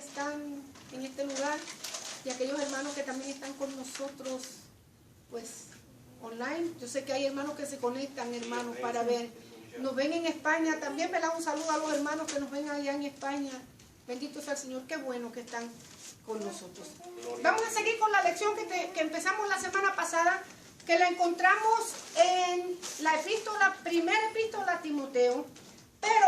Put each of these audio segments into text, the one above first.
están en este lugar y aquellos hermanos que también están con nosotros, pues, online. Yo sé que hay hermanos que se conectan, hermanos, para ver. Nos ven en España también, ¿verdad? Un saludo a los hermanos que nos ven allá en España. Bendito sea el Señor, qué bueno que están con nosotros. Vamos a seguir con la lección que empezamos la semana pasada, que la encontramos en la primera epístola a Timoteo, pero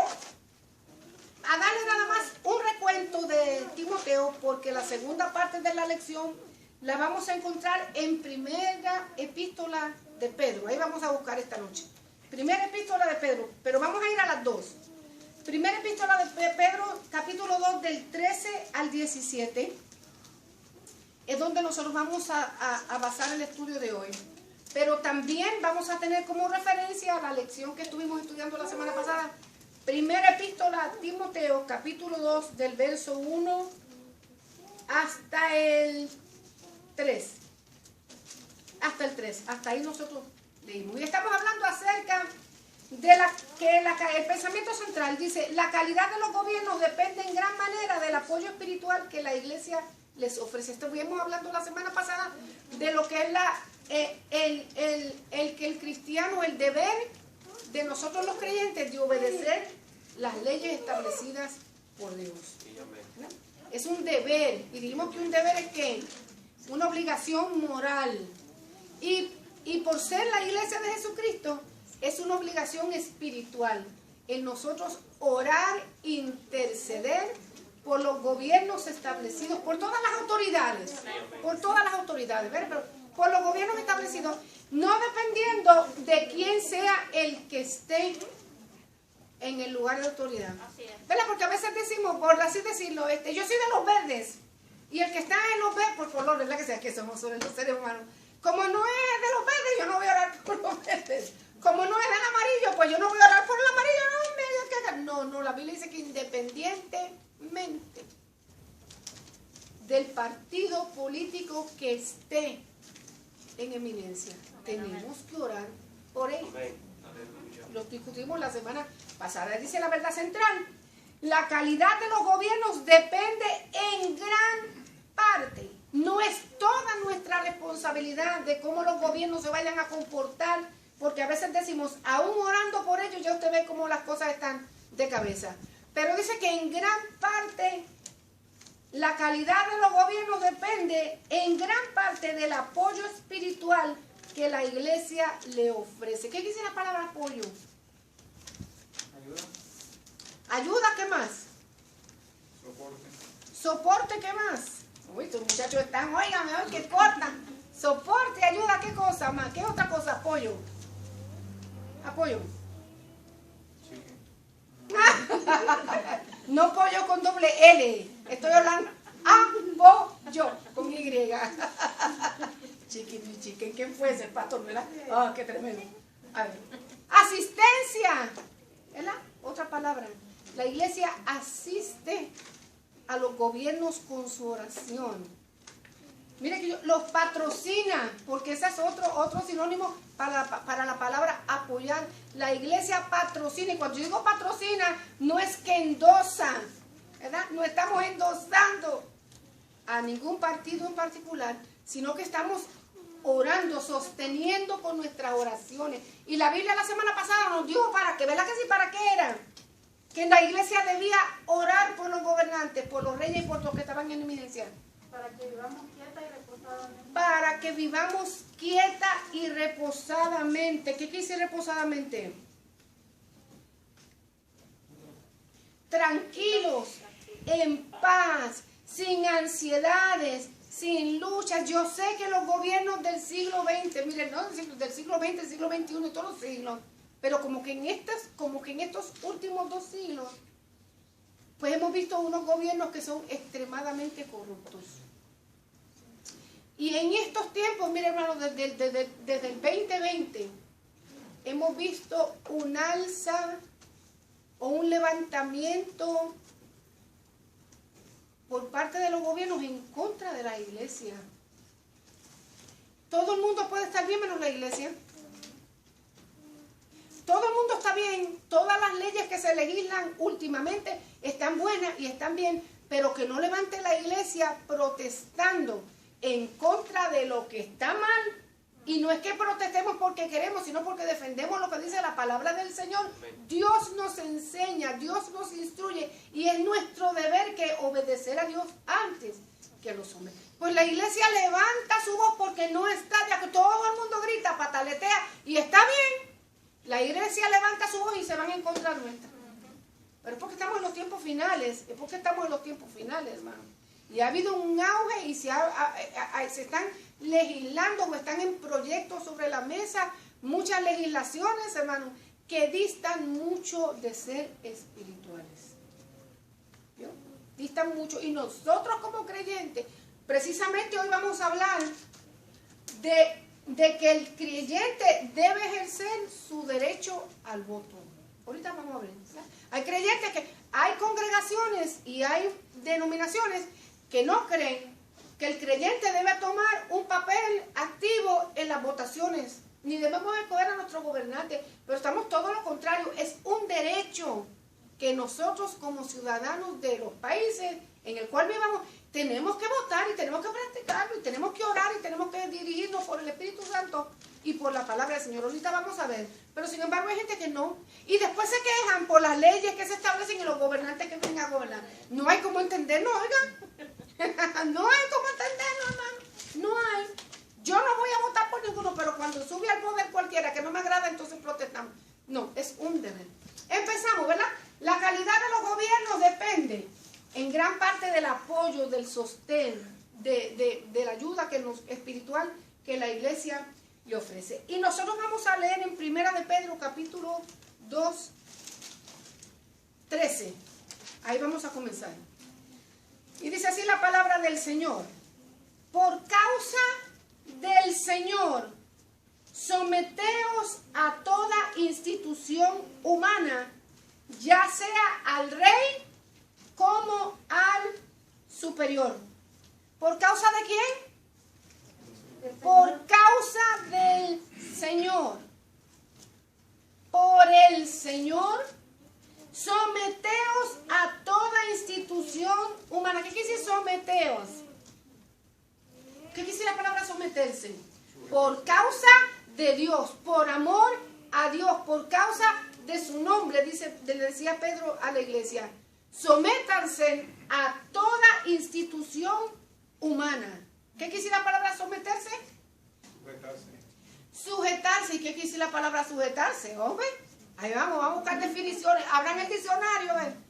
a darle nada más un recuento de Timoteo, porque la segunda parte de la lección la vamos a encontrar en primera epístola de Pedro. Ahí vamos a buscar esta noche. Primera epístola de Pedro, pero vamos a ir a las dos. Primera epístola de Pedro, capítulo 2, del 13 al 17, es donde nosotros vamos a basar el estudio de hoy. Pero también vamos a tener como referencia a la lección que estuvimos estudiando la semana pasada. Primera epístola a Timoteo, capítulo 2, del verso 1 hasta el 3. Hasta el 3. Hasta ahí nosotros leímos. Y estamos hablando acerca de el pensamiento central. Dice, la calidad de los gobiernos depende en gran manera del apoyo espiritual que la iglesia les ofrece. Estuvimos hablando la semana pasada de lo que es el cristiano, el deber de nosotros los creyentes de obedecer las leyes establecidas por Dios. Es un deber, y dijimos que un deber es ¿qué? Una obligación moral. Y por ser la iglesia de Jesucristo, es una obligación espiritual. En nosotros orar, interceder por los gobiernos establecidos, por todas las autoridades, pero por los gobiernos establecidos, no dependiendo de quién sea el que esté en el lugar de autoridad. ¿Verdad? Porque a veces decimos, por así decirlo, yo soy de los verdes, y el que está en los verdes, por color, ¿verdad? Que sea que somos sobre los seres humanos. Como no es de los verdes, yo no voy a orar por los verdes. Como no es del amarillo, pues yo no voy a orar por el amarillo. No, la Biblia dice que independientemente del partido político que esté en eminencia, tenemos que orar por él. Lo discutimos la semana pasada. Dice la verdad central: la calidad de los gobiernos depende en gran parte. No es toda nuestra responsabilidad de cómo los gobiernos se vayan a comportar, porque a veces decimos, aún orando por ellos, ya usted ve cómo las cosas están de cabeza. Pero dice que en gran parte la calidad de los gobiernos depende en gran parte del apoyo espiritual que la iglesia le ofrece. ¿Qué dice la palabra apoyo? Ayuda, ¿qué más? Soporte, ¿qué más? Uy, estos muchachos están, oigan, que cortan. Soporte, ayuda, ¿qué cosa más? ¿Qué otra cosa? Apoyo. No pollo con doble L. Estoy hablando apoyo con Y. Chiquen, ¿quién fue ese pastor, verdad? Oh, qué tremendo. A ver. Asistencia. ¿Verdad? Otra palabra. La iglesia asiste a los gobiernos con su oración. Mire que los patrocina, porque ese es otro sinónimo para la palabra apoyar. La iglesia patrocina, y cuando yo digo patrocina, no es que endosa, ¿verdad? No estamos endosando a ningún partido en particular, sino que estamos orando, sosteniendo con nuestras oraciones. Y la Biblia la semana pasada nos dijo para qué, ¿verdad que sí? ¿Para qué era? Que la iglesia debía orar por los gobernantes, por los reyes y por los que estaban en eminencia. Para que vivamos quieta y reposadamente. Para que vivamos quieta y reposadamente. ¿Qué quiere decir reposadamente? Tranquilos, en paz, sin ansiedades, sin luchas. Yo sé que los gobiernos del siglo XX, miren, no del siglo XX, del siglo XXI, de todos los siglos, pero como que en estos últimos 2 siglos, pues hemos visto unos gobiernos que son extremadamente corruptos. Y en estos tiempos, miren hermanos, desde el 2020, hemos visto un alza o un levantamiento por parte de los gobiernos en contra de la iglesia. Todo el mundo puede estar bien menos la iglesia. Todo el mundo está bien, todas las leyes que se legislan últimamente están buenas y están bien, pero que no levante la iglesia protestando en contra de lo que está mal. Y no es que protestemos porque queremos, sino porque defendemos lo que dice la palabra del Señor. Dios nos enseña, Dios nos instruye, y es nuestro deber que obedecer a Dios antes que los hombres. Pues la iglesia levanta su voz porque no está, ya que todo el mundo grita, pataletea, y está bien. La iglesia levanta su voz y se van en contra nuestra. Pero es porque estamos en los tiempos finales, hermano. Y ha habido un auge y se están legislando o están en proyectos sobre la mesa muchas legislaciones, hermano, que distan mucho de ser espirituales. ¿Vio? Distan mucho. Y nosotros como creyentes, precisamente hoy vamos a hablar de que el creyente debe ejercer su derecho al voto. Ahorita vamos a ver. Hay creyentes hay congregaciones y hay denominaciones que no creen que el creyente debe tomar un papel activo en las votaciones, ni debemos escoger a nuestro gobernante, pero estamos todo lo contrario. Es un derecho que nosotros como ciudadanos de los países en el cual vivamos tenemos que votar y tenemos que practicarlo y tenemos que orar y tenemos que dirigirnos por el Espíritu Santo y por la palabra del Señor. Ahorita vamos a ver, pero sin embargo hay gente que no, y después se quejan por las leyes que se establecen y los gobernantes que vienen a gobernar. No hay cómo entenderlo, oigan. No hay como entenderlo, hermano. No hay. Yo no voy a votar por ninguno, pero cuando sube al poder cualquiera que no me agrada, entonces protestamos. No, es un deber. Empezamos, ¿verdad? La calidad de los gobiernos depende en gran parte del apoyo, del sostén, de la ayuda espiritual que la iglesia le ofrece. Y nosotros vamos a leer en 1 de Pedro capítulo 2, 13. Ahí vamos a comenzar. Y dice así la palabra del Señor: por causa del Señor, someteos a toda institución humana, ya sea al rey como al superior. ¿Por causa de quién? Por causa del Señor. Por el Señor, someteos a toda institución humana. ¿Qué quiere decir someteos? ¿Qué quiere decir la palabra someterse? Por causa de Dios, por amor a Dios, por causa de su nombre, le decía Pedro a la iglesia. Sométanse a toda institución humana. ¿Qué quiere decir la palabra someterse? Sujetarse. Sujetarse. ¿Y qué quiere decir la palabra sujetarse? Hombre, ahí vamos a buscar definiciones. Abran el diccionario, ¿ven?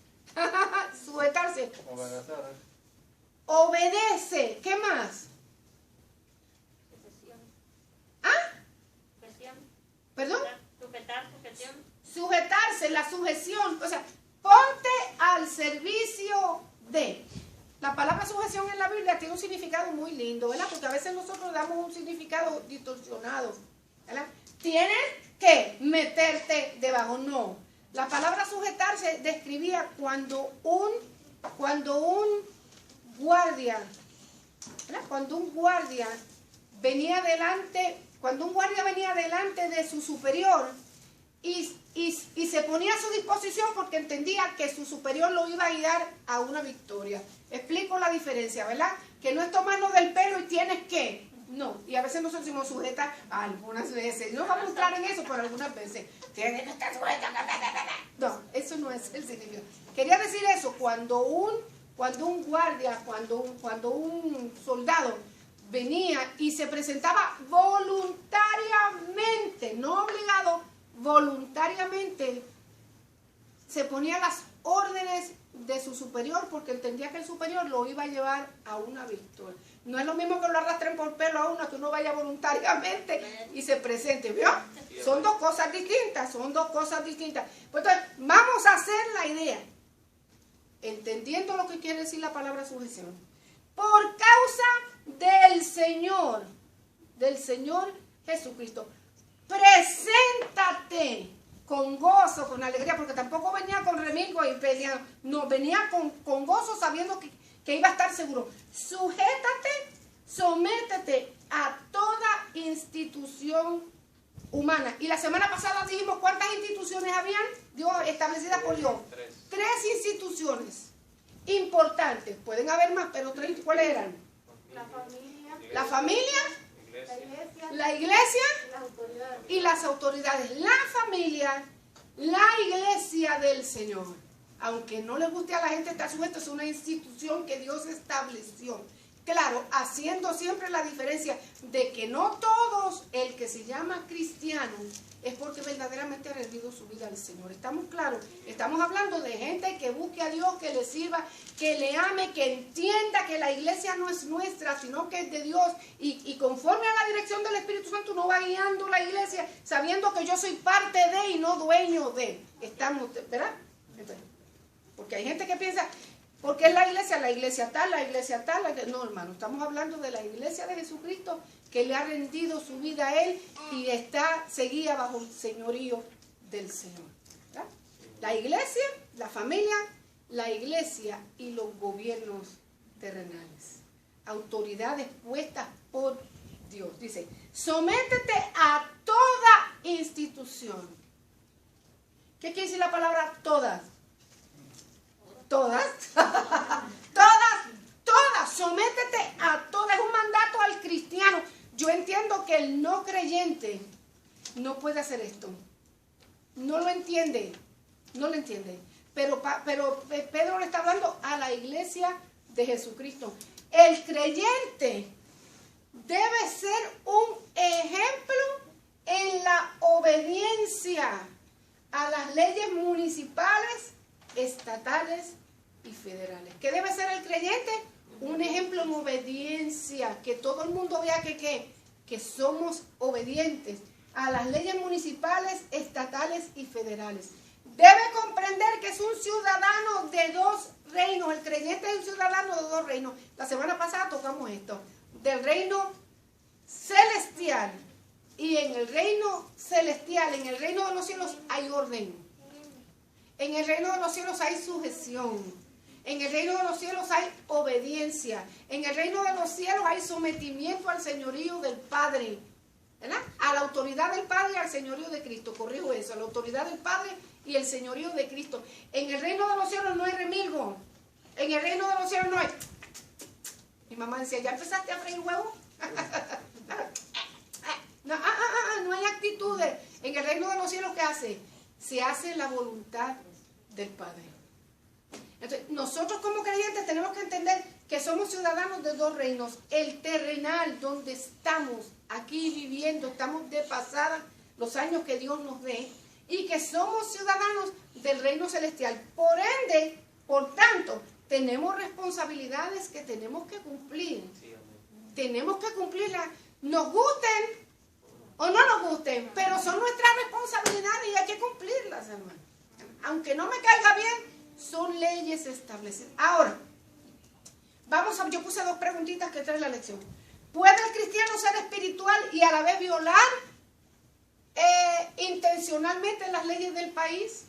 Sujetarse. Obedecer. Obedece. ¿Qué más? Sujeción. ¿Ah? Sujeción. ¿Perdón? Sujetar, sujeción. Sujetarse, la sujeción. O sea, ponte al servicio de. La palabra sujeción en la Biblia tiene un significado muy lindo, ¿verdad? Porque a veces nosotros damos un significado distorsionado, ¿verdad? Tienes que meterte debajo. No. La palabra sujetarse describía cuando un guardia, ¿verdad? Cuando un guardia venía delante de su superior y se ponía a su disposición porque entendía que su superior lo iba a guiar a una victoria. Explico la diferencia, ¿verdad? Que no es tomarnos del pelo y tienes que. No, y a veces nosotros somos sujetas algunas veces. No vamos a entrar en eso, pero algunas veces. Tienes que estar sujeta. No, eso no es el significado. Quería decir eso, cuando un guardia, cuando un soldado venía y se presentaba voluntariamente, no obligado, voluntariamente, se ponía las órdenes de su superior porque entendía que el superior lo iba a llevar a una victoria. No es lo mismo que lo arrastren por pelo a uno, que uno vaya voluntariamente y se presente, ¿vio? Son dos cosas distintas, Pues entonces, vamos a hacer la idea, entendiendo lo que quiere decir la palabra sujeción. Por causa del Señor Jesucristo, preséntate con gozo, con alegría, porque tampoco venía con remilgo y peleando, no, venía con gozo sabiendo que iba a estar seguro. Sujétate, sométete a toda institución humana. Y la semana pasada dijimos cuántas instituciones habían, Dios, establecidas por Dios. Tres instituciones. importantes. Pueden haber más, pero tres, ¿cuáles eran? La familia, la iglesia y las autoridades. La familia, la iglesia del Señor. Aunque no le guste a la gente estar sujeto, es una institución que Dios estableció. Claro, haciendo siempre la diferencia de que no todos, el que se llama cristiano, es porque verdaderamente ha rendido su vida al Señor. ¿Estamos claros? Estamos hablando de gente que busque a Dios, que le sirva, que le ame, que entienda que la iglesia no es nuestra, sino que es de Dios. Y conforme a la dirección del Espíritu Santo, uno va guiando la iglesia, sabiendo que yo soy parte de y no dueño de. Estamos, ¿verdad? Porque hay gente que piensa, porque es la iglesia tal, la iglesia tal. No, hermano, estamos hablando de la iglesia de Jesucristo, que le ha rendido su vida a Él y seguía bajo el señorío del Señor. ¿Verdad? La iglesia, la familia, la iglesia y los gobiernos terrenales. Autoridades puestas por Dios. Dice, sométete a toda institución. ¿Qué quiere decir la palabra todas? Todas, todas, sométete a todas, es un mandato al cristiano. Yo entiendo que el no creyente no puede hacer esto, no lo entiende, pero Pedro le está hablando a la iglesia de Jesucristo. El creyente debe ser un ejemplo en la obediencia a las leyes municipales, estatales y federales. ¿Qué debe ser el creyente? Un ejemplo en obediencia, que todo el mundo vea que somos obedientes a las leyes municipales, estatales y federales. Debe comprender que es un ciudadano de dos reinos. El creyente es un ciudadano de dos reinos. La semana pasada tocamos esto, del reino celestial. Y en el reino celestial, en el reino de los cielos hay orden. En el reino de los cielos hay sujeción. En el reino de los cielos hay obediencia. En el reino de los cielos hay sometimiento al señorío del Padre. ¿Verdad? A la autoridad del Padre y al señorío de Cristo. Corrijo eso, a la autoridad del Padre y el señorío de Cristo. En el reino de los cielos no hay remilgo. En el reino de los cielos no hay... Mi mamá decía, ¿ya empezaste a freír huevo? No hay actitudes. En el reino de los cielos, ¿qué hace? Se hace la voluntad del Padre. Entonces, nosotros como creyentes tenemos que entender que somos ciudadanos de dos reinos. El terrenal, donde estamos aquí viviendo, estamos de pasada los años que Dios nos dé, y que somos ciudadanos del reino celestial. Por ende, por tanto, tenemos responsabilidades que tenemos que cumplir. Tenemos que cumplirlas, nos gusten o no nos gusten, pero son nuestras responsabilidades y hay que cumplirlas, hermano. Aunque no me caiga bien, son leyes establecidas. Ahora, yo puse dos preguntitas que trae la lección. ¿Puede el cristiano ser espiritual y a la vez violar intencionalmente las leyes del país?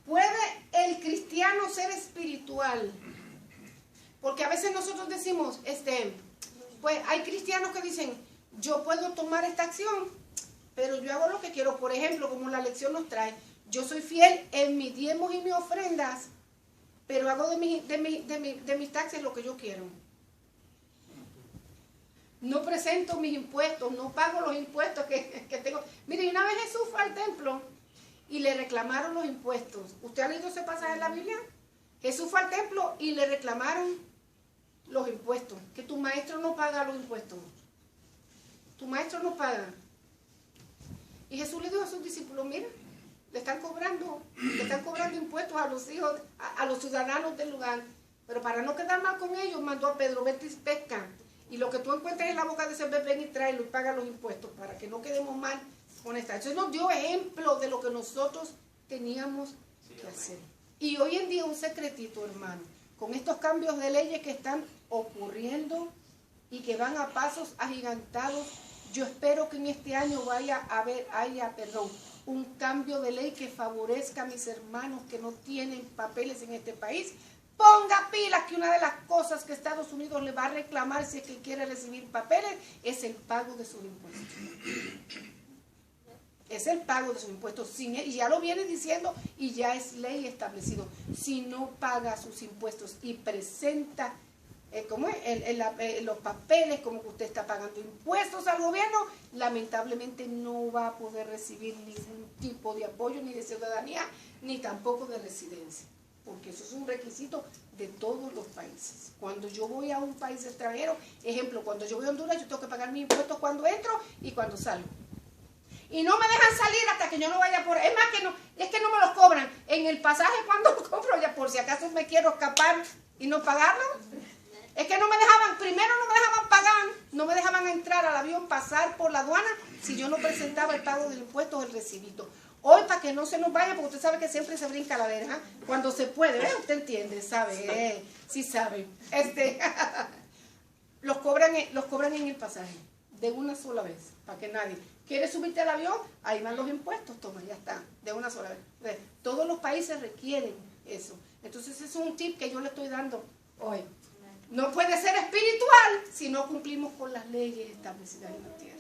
¿Puede el cristiano ser espiritual? Porque a veces nosotros decimos, pues hay cristianos que dicen, yo puedo tomar esta acción, pero yo hago lo que quiero. Por ejemplo, como la lección nos trae, yo soy fiel en mis diezmos y mis ofrendas, pero hago de mis taxes lo que yo quiero. No presento mis impuestos, no pago los impuestos que tengo. Mire, una vez Jesús fue al templo y le reclamaron los impuestos. ¿Usted ha leído ese pasaje en la Biblia? Jesús fue al templo y le reclamaron los impuestos, que tu maestro no paga los impuestos. Tu maestro no paga. Y Jesús le dijo a sus discípulos, mira, le están cobrando impuestos a los hijos, a los ciudadanos del lugar. Pero para no quedar mal con ellos, mandó a Pedro, vete y pesca. Y lo que tú encuentres en la boca de ese bebé, ven y tráelo y paga los impuestos, para que no quedemos mal con esta. Entonces nos dio ejemplo de lo que nosotros teníamos que hacer. Y hoy en día un secretito, hermano, con estos cambios de leyes que están ocurriendo y que van a pasos agigantados, yo espero que en este año haya un cambio de ley que favorezca a mis hermanos que no tienen papeles en este país. Ponga pilas, que una de las cosas que Estados Unidos le va a reclamar si es que quiere recibir papeles es el pago de sus impuestos. es el pago de sus impuestos. Y ya lo viene diciendo y ya es ley establecido. Si no paga sus impuestos y presenta los papeles como que usted está pagando impuestos al gobierno, lamentablemente no va a poder recibir ningún tipo de apoyo, ni de ciudadanía, ni tampoco de residencia, porque eso es un requisito de todos los países. Cuando yo voy a un país extranjero, ejemplo, cuando yo voy a Honduras, yo tengo que pagar mis impuestos cuando entro y cuando salgo. Y no me dejan salir hasta que yo no vaya por... Es más, es que no me los cobran. En el pasaje, cuando compro, ya por si acaso me quiero escapar y no pagarlo, es que no me dejaban, primero no me dejaban pagar, no me dejaban entrar al avión, pasar por la aduana, si yo no presentaba el pago del impuesto o el recibito. Hoy, para que no se nos vaya, porque usted sabe que siempre se brinca la verja, cuando se puede, ¿eh? Usted entiende, sabe, sí sabe. Los cobran en el pasaje, de una sola vez, para que nadie... ¿Quiere subirte al avión? Ahí van los impuestos, toma, ya está, de una sola vez. Todos los países requieren eso. Entonces, ese es un tip que yo le estoy dando hoy. No puede ser espiritual si no cumplimos con las leyes establecidas en la tierra.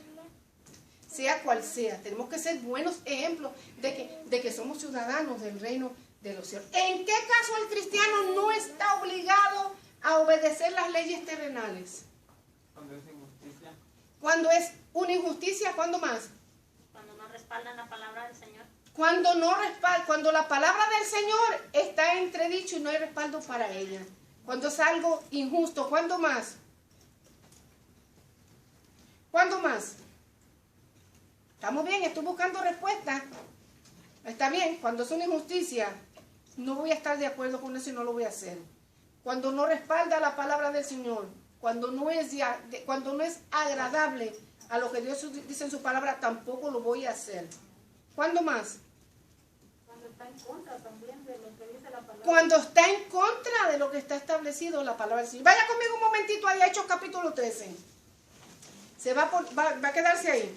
Sea cual sea, tenemos que ser buenos ejemplos de que somos ciudadanos del reino de los cielos. ¿En qué caso el cristiano no está obligado a obedecer las leyes terrenales? Cuando es injusticia. Cuando es una injusticia, ¿cuándo más? Cuando no respaldan la palabra del Señor. Cuando la palabra del Señor está entredicho y no hay respaldo para ella. Cuando es algo injusto, ¿cuándo más? ¿Cuándo más? ¿Estamos bien? Estoy buscando respuestas. Está bien, cuando es una injusticia, no voy a estar de acuerdo con eso y no lo voy a hacer. Cuando no respalda la palabra del Señor, cuando no es agradable a lo que Dios dice en su palabra, tampoco lo voy a hacer. ¿Cuándo más? Cuando está en contra también de lo que dice la palabra. Cuando está en contra de lo que está establecido en la palabra del Señor. Vaya conmigo un momentito ahí a Hechos capítulo 13. Va a quedarse ahí.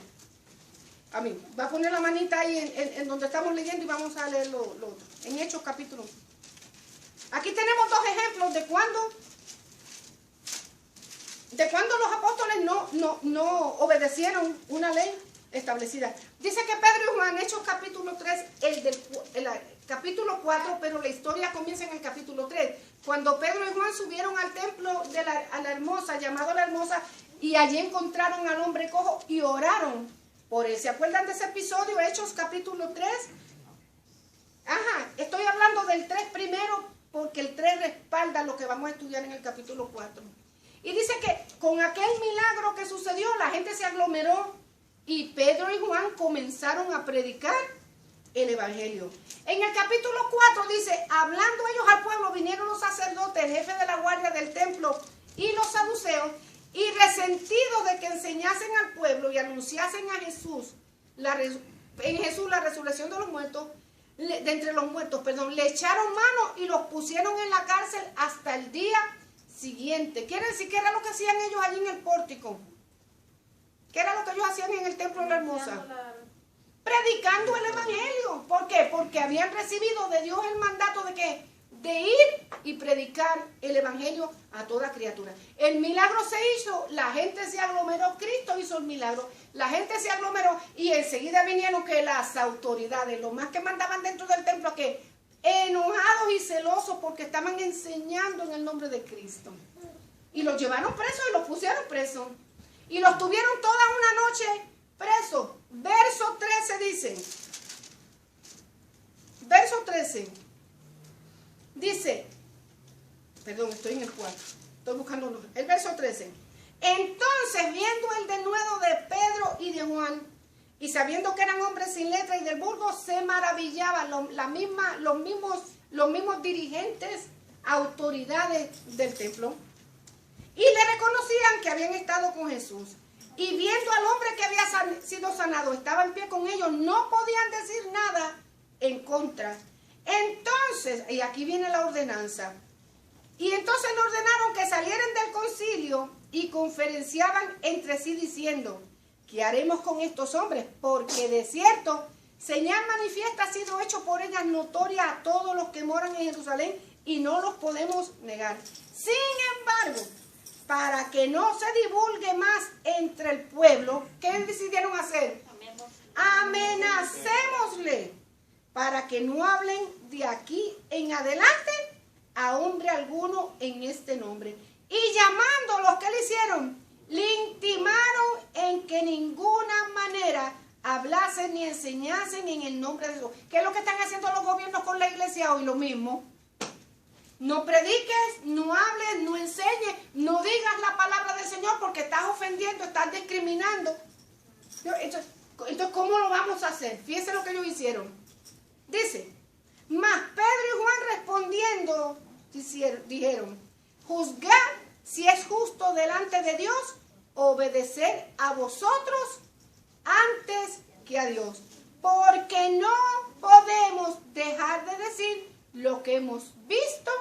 A mí, va a poner la manita ahí en donde estamos leyendo y vamos a leer lo otro. En Hechos capítulo. Aquí tenemos dos ejemplos de cuando los apóstoles no obedecieron una ley establecida. Dice que Pedro y Juan, Hechos capítulo 3, el capítulo 4, pero la historia comienza en el capítulo 3. Cuando Pedro y Juan subieron al templo a la Hermosa, llamado La Hermosa, y allí encontraron al hombre cojo y oraron por él. ¿Se acuerdan de ese episodio? Hechos capítulo 3. Ajá, estoy hablando del 3 primero porque el 3 respalda lo que vamos a estudiar en el capítulo 4. Y dice que con aquel milagro que sucedió, la gente se aglomeró y Pedro y Juan comenzaron a predicar el evangelio. En el capítulo 4 dice, hablando ellos al pueblo, vinieron los sacerdotes, el jefe de la guardia del templo y los saduceos, y resentidos de que enseñasen al pueblo y anunciasen a Jesús, la resurrección de los muertos, de entre los muertos, le echaron mano y los pusieron en la cárcel hasta el día siguiente. Quiere decir que era lo que hacían ellos allí en el pórtico. ¿Qué era lo que ellos hacían en el templo de la Hermosa? Predicando el evangelio. ¿Por qué? Porque habían recibido de Dios el mandato de ¿qué? De ir y predicar el evangelio a toda criatura. El milagro se hizo, la gente se aglomeró, Cristo hizo el milagro, la gente se aglomeró y enseguida vinieron que las autoridades, los más que mandaban dentro del templo, que enojados y celosos porque estaban enseñando en el nombre de Cristo. Y los llevaron presos y los pusieron presos. Y los tuvieron toda una noche presos. Verso 13 dice. Verso 13. Dice, perdón, estoy en el 4. Estoy buscando el verso 13. Entonces, viendo el denuedo de Pedro y de Juan, y sabiendo que eran hombres sin letra y del vulgo, se maravillaban los mismos dirigentes, autoridades del templo, y le reconocían que habían estado con Jesús. Y viendo al hombre que había sido sanado, estaba en pie con ellos, no podían decir nada en contra. Entonces, y aquí viene la ordenanza, y entonces le ordenaron que salieran del concilio y conferenciaban entre sí diciendo, ¿qué haremos con estos hombres? Porque de cierto, señal manifiesta ha sido hecho por ellas notoria a todos los que moran en Jerusalén y no los podemos negar. Sin embargo, para que no se divulgue más entre el pueblo, ¿qué decidieron hacer? amenacémosle para que no hablen de aquí en adelante a hombre alguno en este nombre. Y llamándolos, ¿qué le hicieron? Le intimaron en que ninguna manera hablasen ni enseñasen en el nombre de Dios. ¿Qué es lo que están haciendo los gobiernos con la iglesia hoy? Lo mismo. No prediques, no hables, no enseñes, no digas la palabra del Señor porque estás ofendiendo, estás discriminando. Entonces, ¿cómo lo vamos a hacer? Fíjense lo que ellos hicieron. Dice, mas Pedro y Juan respondiendo, dijeron, juzgad si es justo delante de Dios obedecer a vosotros antes que a Dios. Porque no podemos dejar de decir lo que hemos visto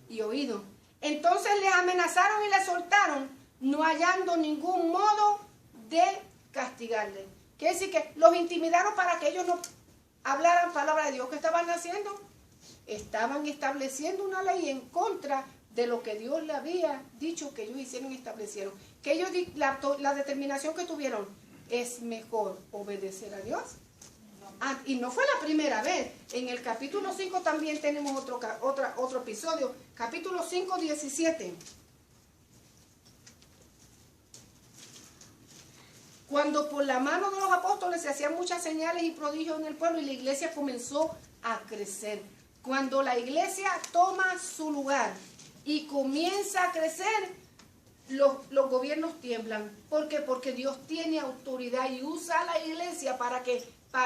y oído. Entonces les amenazaron y les soltaron, no hallando ningún modo de castigarles. Quiere decir que los intimidaron para que ellos no hablaran palabra de Dios. ¿Qué estaban haciendo? Estaban estableciendo una ley en contra de lo que Dios le había dicho que ellos hicieron y establecieron. Que ellos, la determinación que tuvieron, es mejor obedecer a Dios. Y no fue la primera vez. En el capítulo 5 también tenemos otro episodio. Capítulo 5, 17. Cuando por la mano de los apóstoles se hacían muchas señales y prodigios en el pueblo y la iglesia comenzó a crecer. Cuando la iglesia toma su lugar y comienza a crecer, los gobiernos tiemblan. ¿Por qué? Porque Dios tiene autoridad y usa a la iglesia para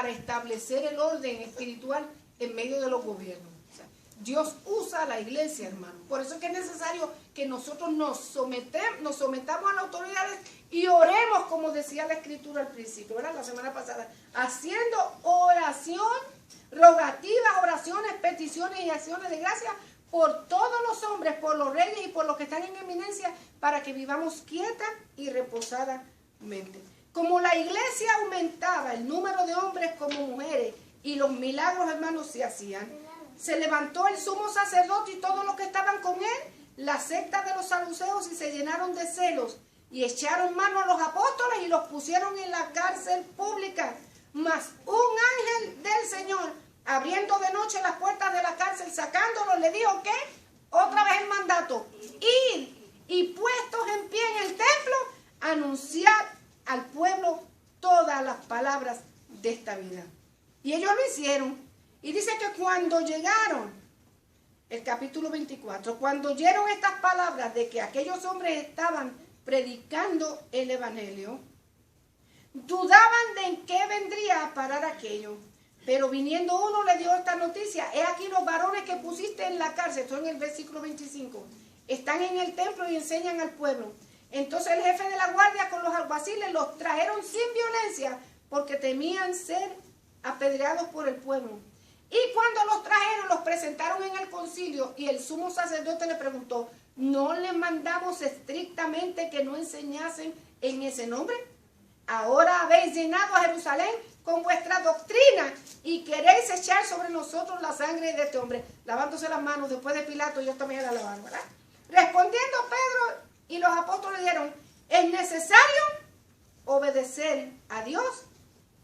establecer el orden espiritual en medio de los gobiernos. O sea, Dios usa a la iglesia, hermano. Por eso es que es necesario que nosotros nos sometamos a las autoridades y oremos, como decía la escritura al principio, ¿verdad? La semana pasada, haciendo oración, rogativas, oraciones, peticiones y acciones de gracia por todos los hombres, por los reyes y por los que están en eminencia, para que vivamos quieta y reposadamente. Como la iglesia aumentaba el número de hombres como mujeres y los milagros, hermanos, se hacían, se levantó el sumo sacerdote y todos los que estaban con él, la secta de los saduceos, y se llenaron de celos y echaron mano a los apóstoles y los pusieron en la cárcel pública. Mas un ángel del Señor, abriendo de noche las puertas de la cárcel, sacándolos, le dijo, ¿qué? Otra vez el mandato, id y puestos en pie en el templo, anunciad al pueblo todas las palabras de esta vida. Y ellos lo hicieron. Y dice que cuando llegaron, el capítulo 24, cuando oyeron estas palabras de que aquellos hombres estaban predicando el evangelio, dudaban de en qué vendría a parar aquello. Pero viniendo uno le dio esta noticia: he aquí los varones que pusiste en la cárcel, esto en el versículo 25, están en el templo y enseñan al pueblo. Entonces el jefe de la guardia con los alguaciles los trajeron sin violencia, porque temían ser apedreados por el pueblo. Y cuando los trajeron, los presentaron en el concilio, y el sumo sacerdote le preguntó: ¿no les mandamos estrictamente que no enseñasen en ese nombre? Ahora habéis llenado a Jerusalén con vuestra doctrina y queréis echar sobre nosotros la sangre de este hombre. Lavándose las manos después de Pilato, ellos también la lavaron, ¿verdad? Respondiendo Pedro y los apóstoles dijeron: es necesario obedecer a Dios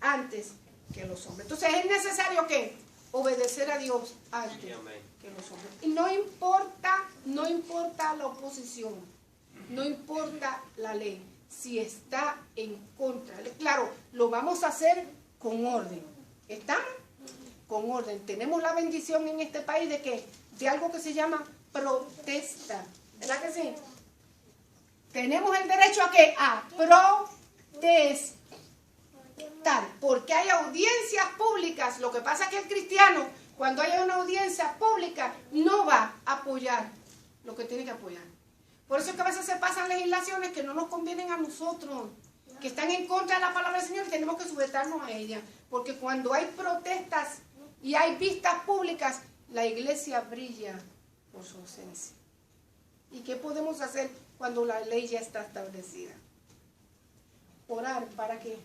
antes que los hombres. Entonces es necesario que obedecer a Dios antes que los hombres. Y no importa la oposición, no importa la ley, si está en contra. Claro, lo vamos a hacer con orden. ¿Estamos? Con orden. Tenemos la bendición en este país de algo que se llama protesta. ¿Verdad que sí? Tenemos el derecho a ¿qué? A protestar. Porque hay audiencias públicas. Lo que pasa es que el cristiano, cuando haya una audiencia pública, no va a apoyar lo que tiene que apoyar. Por eso es que a veces se pasan legislaciones que no nos convienen a nosotros, que están en contra de la palabra del Señor, y tenemos que sujetarnos a ella. Porque cuando hay protestas y hay vistas públicas, la iglesia brilla por su ausencia. ¿Y qué podemos hacer cuando la ley ya está establecida? Orar, ¿para qué?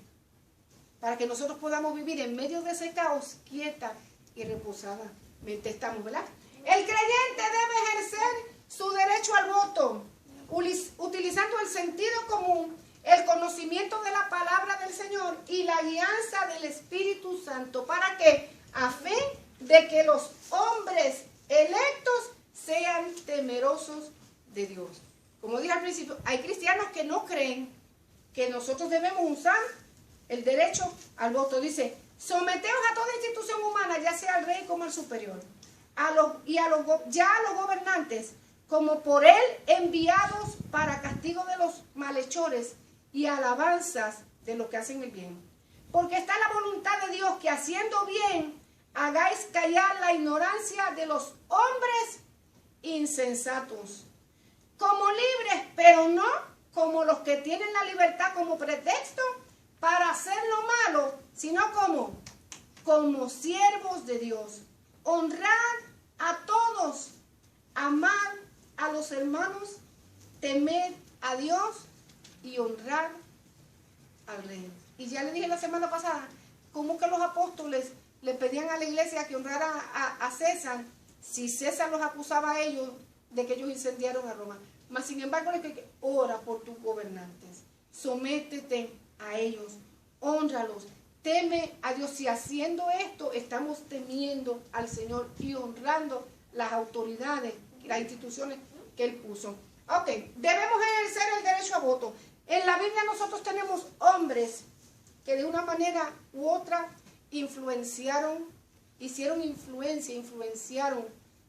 Para que nosotros podamos vivir en medio de ese caos quieta y reposadamente estamos, ¿verdad? El creyente debe ejercer su derecho al voto, utilizando el sentido común, el conocimiento de la palabra del Señor y la guianza del Espíritu Santo. ¿Para qué? A fe de que los hombres electos sean temerosos de Dios. Como dije al principio, hay cristianos que no creen que nosotros debemos usar el derecho al voto. Dice, someteos a toda institución humana, ya sea al rey como al superior, a los gobernantes, como por él enviados para castigo de los malhechores y alabanzas de los que hacen el bien. Porque está la voluntad de Dios que haciendo bien hagáis callar la ignorancia de los hombres insensatos, como libres, pero no como los que tienen la libertad como pretexto para hacer lo malo, sino como siervos de Dios. Honrad a todos, amad a los hermanos, temed a Dios y honrar al rey. Y ya le dije la semana pasada, cómo que los apóstoles le pedían a la iglesia que honrara a César, si César los acusaba a ellos de que ellos incendiaron a Roma. Mas sin embargo, le dije, ora por tus gobernantes, sométete a ellos, hónralos, teme a Dios. Si haciendo esto estamos temiendo al Señor y honrando las autoridades, las instituciones que Él puso. Ok, debemos ejercer el derecho a voto. En la Biblia nosotros tenemos hombres que de una manera u otra influenciaron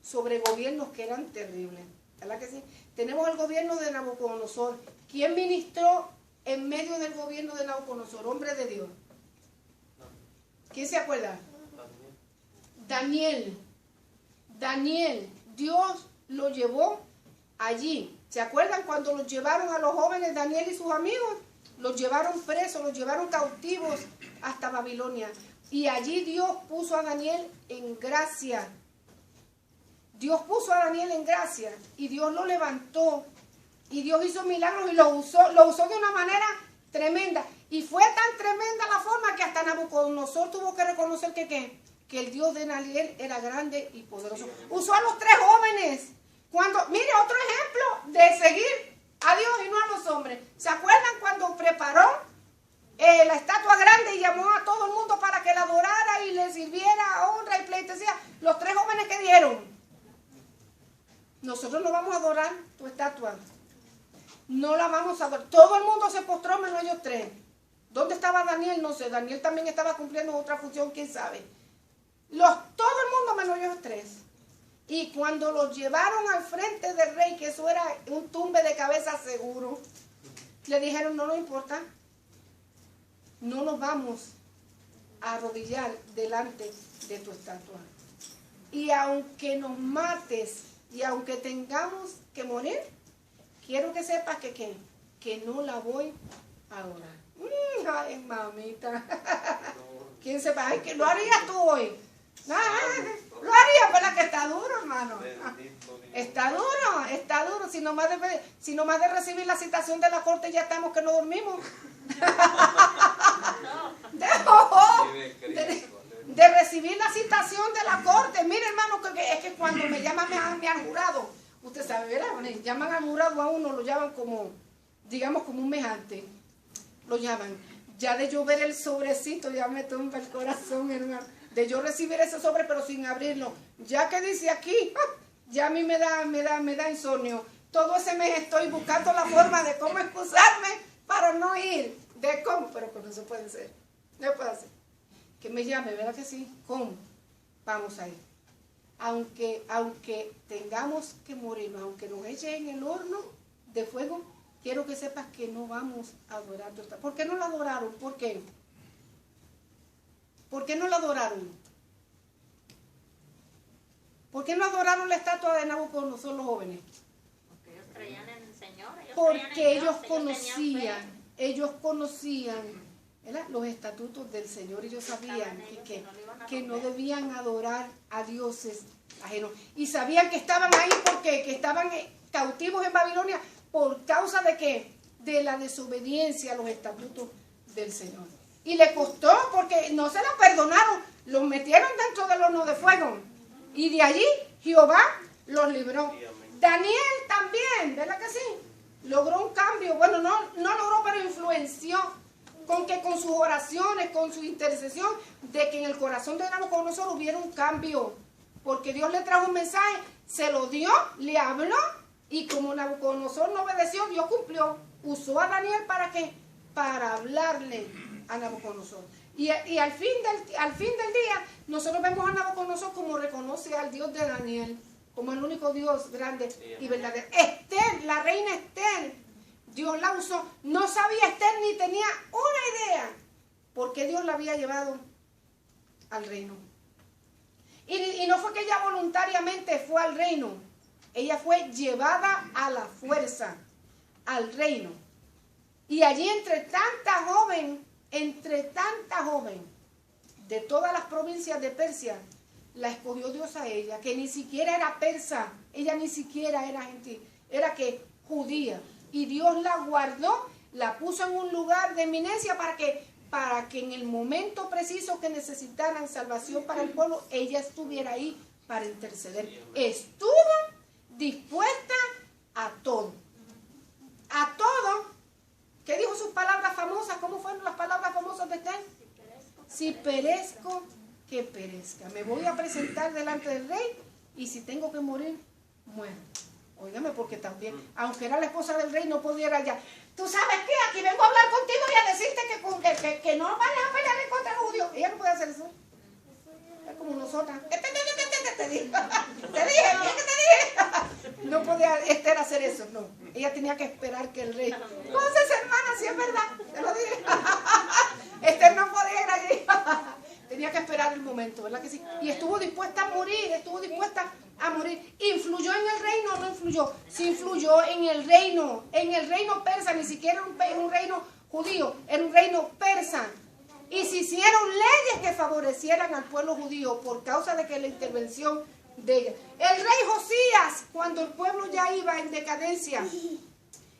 sobre gobiernos que eran terribles. ¿Verdad que sí? Tenemos el gobierno de Nabucodonosor. ¿Quién ministró en medio del gobierno de Nabucodonosor? Hombre de Dios. ¿Quién se acuerda? Daniel. Dios lo llevó allí. ¿Se acuerdan cuando los llevaron a los jóvenes, Daniel y sus amigos? Los llevaron presos, los llevaron cautivos hasta Babilonia. Y allí Dios puso a Daniel en gracia. Dios puso a Daniel en gracia y Dios lo levantó. Y Dios hizo milagros y lo usó de una manera tremenda. Y fue tan tremenda la forma que hasta Nabucodonosor tuvo que reconocer que el Dios de Daniel era grande y poderoso. Usó a los 3 jóvenes. Mire, otro ejemplo de seguir a Dios y no a los hombres. ¿Se acuerdan cuando preparó la estatua grande y llamó a todo el mundo para que la adorara y le sirviera honra y pleitesía? Los 3 jóvenes que dieron. Nosotros no vamos a adorar tu estatua. No la vamos a adorar. Todo el mundo se postró menos ellos 3. ¿Dónde estaba Daniel? No sé. Daniel también estaba cumpliendo otra función, quién sabe. Todo el mundo menos ellos 3. Y cuando los llevaron al frente del rey, que eso era un tumbe de cabeza seguro, le dijeron, no nos importa, no nos vamos a arrodillar delante de tu estatua. Y aunque nos mates y aunque tengamos que morir, quiero que sepas que no la voy a adorar. Ay, mamita. ¿Quién sepa? Ay, que lo harías tú hoy. No, lo haría, ¿verdad? Que está duro, hermano. Está duro. Si nomás de recibir la citación de la corte ya estamos que no dormimos. De recibir la citación de la corte. Mire, hermano, que es que cuando me llaman me han jurado. Usted sabe, ¿verdad? Llaman al jurado a uno, lo llaman como, digamos, como un mes antes. Lo llaman. Ya de yo ver el sobrecito, ya me tumba el corazón, hermano. De yo recibir ese sobre, pero sin abrirlo. Ya que dice aquí, ya a mí me da insomnio. Todo ese mes estoy buscando la forma de cómo excusarme para no ir. Pero no se puede ser. No puede hacer. Que me llame, ¿verdad que sí? ¿Cómo? Vamos a ir. Aunque tengamos que morirnos, aunque nos echen en el horno de fuego, quiero que sepas que no vamos a adorar. ¿Por qué no la adoraron? ¿Por qué? ¿Por qué no la adoraron? ¿Por qué no adoraron la estatua de Nabucodonosor los jóvenes? Porque ellos creían en el Señor. Porque ellos conocían ¿verdad? Los estatutos del Señor. Ellos sabían que no debían adorar a dioses ajenos. Y sabían que estaban ahí porque que estaban cautivos en Babilonia por causa de ¿qué? De la desobediencia a los estatutos del Señor. Y le costó porque no se la perdonaron. Los metieron dentro del horno de fuego. Y de allí Jehová los libró. Daniel también, ¿verdad que sí? logró un cambio. Bueno, no logró, pero influenció con sus oraciones, con su intercesión, de que en el corazón de Nabucodonosor hubiera un cambio. Porque Dios le trajo un mensaje, se lo dio, le habló, y como Nabucodonosor no obedeció, Dios cumplió. Usó a Daniel ¿para qué? Para hablarle a Nabucodonosor. Y al fin del día, nosotros vemos a Nabucodonosor como reconoce al Dios de Daniel, como el único Dios grande y verdadero. Esther, la reina Esther, Dios la usó. No sabía Esther ni tenía una idea por qué Dios la había llevado al reino. Y no fue que ella voluntariamente fue al reino. Ella fue llevada a la fuerza al reino. Y allí entre tanta joven de todas las provincias de Persia, la escogió Dios a ella, que ni siquiera era persa, ella ni siquiera era gentil, era que judía. Y Dios la guardó, la puso en un lugar de eminencia para que en el momento preciso que necesitaran salvación para el pueblo, ella estuviera ahí para interceder. Estuvo dispuesta a todo. A todo. ¿Qué dijo sus palabras famosas? ¿Cómo fueron las palabras famosas de Esther? Si perezco, que perezca. Me voy a presentar delante del rey y si tengo que morir, muero. Óigame, porque también, aunque era la esposa del rey, no pudiera ya. ¿Tú sabes qué? Aquí vengo a hablar contigo y a decirte que no vayas a pelear en contra de los judíos. Ella no puede hacer eso. Es como nosotras. Te dije, no podía Esther hacer eso, no. Ella tenía que esperar que el rey. Entonces, hermana, si es verdad, te lo dije. Esther no podía ir allí. Tenía que esperar el momento, ¿verdad que sí? Y estuvo dispuesta a morir, ¿Influyó en el reino o no influyó? Sí influyó en el reino persa, ni siquiera un reino judío, era un reino persa. Y se hicieron leyes que favorecieran al pueblo judío por causa de que la intervención de ella. El rey Josías, cuando el pueblo ya iba en decadencia,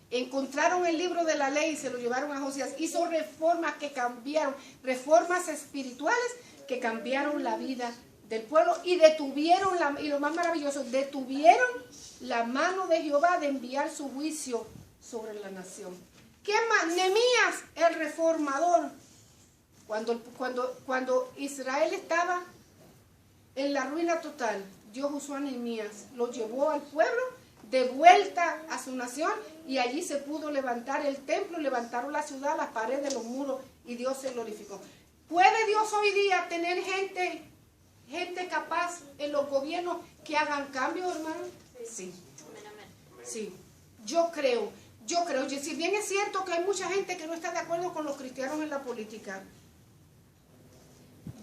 encontraron el libro de la ley y se lo llevaron a Josías. Hizo reformas que cambiaron, reformas espirituales que cambiaron la vida del pueblo y detuvieron, y lo más maravilloso, detuvieron la mano de Jehová de enviar su juicio sobre la nación. ¿Qué más? Nehemías, el reformador. Cuando Israel estaba en la ruina total, Dios usó a Nehemías, lo llevó al pueblo de vuelta a su nación y allí se pudo levantar el templo, levantaron la ciudad, las paredes, los muros y Dios se glorificó. ¿Puede Dios hoy día tener gente capaz en los gobiernos que hagan cambios, hermano? Sí. Sí. Yo creo. Si bien es cierto que hay mucha gente que no está de acuerdo con los cristianos en la política,